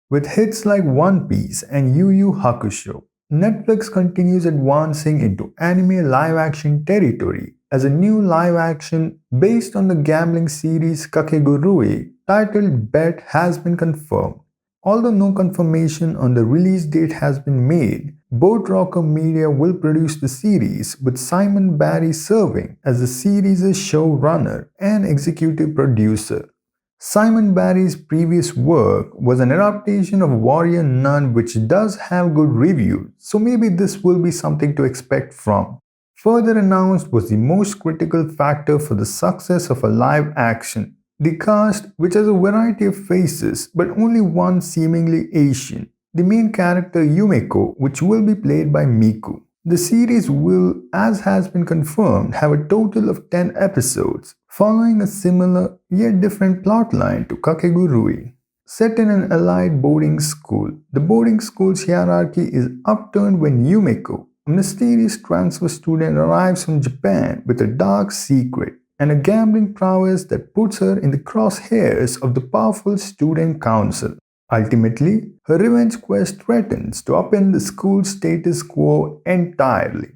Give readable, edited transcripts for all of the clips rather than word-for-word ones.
With hits like One Piece and Yu Yu Hakusho, Netflix continues advancing into anime live action territory as a new live action based on the gambling series Kakegurui titled Bet has been confirmed. Although no confirmation on the release date has been made, Boat Rocker Media will produce the series with Simon Barry serving as the series' showrunner and executive producer. Simon Barry's previous work was an adaptation of Warrior Nun, which does have good reviews, so maybe this will be something to expect from. Further announced was the most critical factor for the success of a live action: the cast, which has a variety of faces but only one seemingly Asian. The main character Yumeko, which will be played by Miku. The series will, as has been confirmed, have a total of 10 episodes, following a similar yet different plotline to Kakegurui. Set in an elite boarding school, the boarding school's hierarchy is upturned when Yumeko, a mysterious transfer student, arrives from Japan with a dark secret and a gambling prowess that puts her in the crosshairs of the powerful student council. Ultimately, her revenge quest threatens to upend the school's status quo entirely.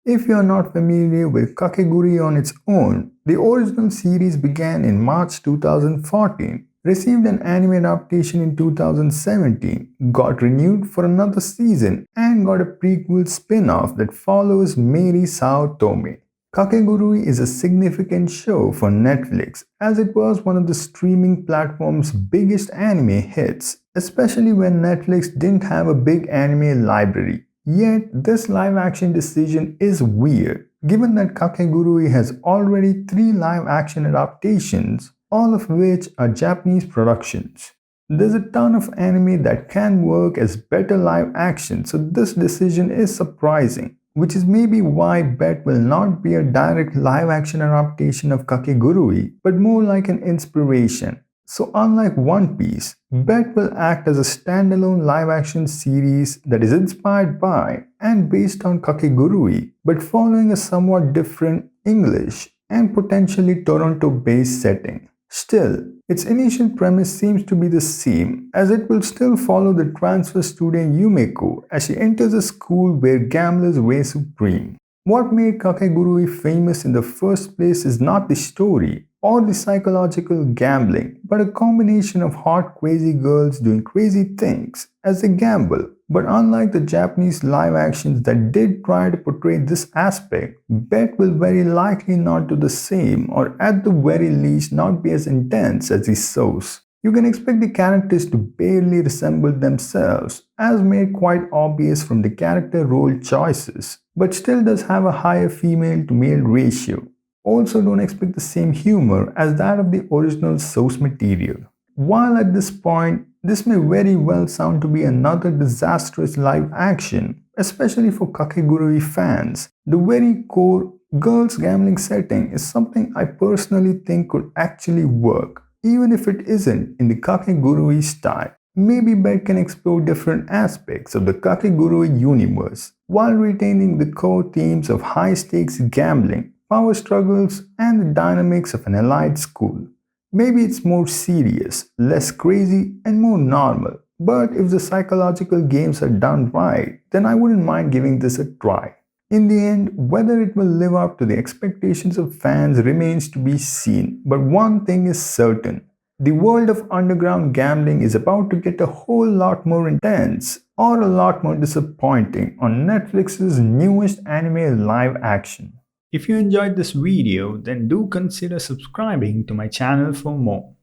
If you are not familiar with Kakegurui on its own, the original series began in March 2014, received an anime adaptation in 2017, got renewed for another season, and got a prequel spin-off that follows Mary Sao Tome. Kakegurui is a significant show for Netflix as it was one of the streaming platform's biggest anime hits, especially when Netflix didn't have a big anime library. Yet, this live action decision is weird, given that Kakegurui has already 3 live action adaptations, all of which are Japanese productions. There's a ton of anime that can work as better live action, so this decision is surprising, which is maybe why Bet will not be a direct live action adaptation of Kakegurui, but more like an inspiration. So, unlike One Piece, Bet will act as a standalone live action series that is inspired by and based on Kakegurui, but following a somewhat different English and potentially Toronto based setting. Still, its initial premise seems to be the same, as it will still follow the transfer student Yumeko as she enters a school where gamblers reign supreme. What made Kakegurui famous in the first place is not the story or the psychological gambling, but a combination of hot crazy girls doing crazy things as they gamble. But unlike the Japanese live actions that did try to portray this aspect, Bet will very likely not do the same, or at the very least not be as intense as the source. You can expect the characters to barely resemble themselves, as made quite obvious from the character role choices, but still does have a higher female to male ratio. Also, don't expect the same humor as that of the original source material. While at this point, this may very well sound to be another disastrous live action, especially for Kakegurui fans, the very core girls gambling setting is something I personally think could actually work, even if it isn't in the Kakegurui style. Maybe Bet can explore different aspects of the Kakegurui universe while retaining the core themes of high stakes gambling, power struggles, and the dynamics of an elite school. Maybe it's more serious, less crazy, and more normal. But if the psychological games are done right, then I wouldn't mind giving this a try. In the end, whether it will live up to the expectations of fans remains to be seen. But one thing is certain: the world of underground gambling is about to get a whole lot more intense or a lot more disappointing on Netflix's newest anime live action. If you enjoyed this video, then do consider subscribing to my channel for more.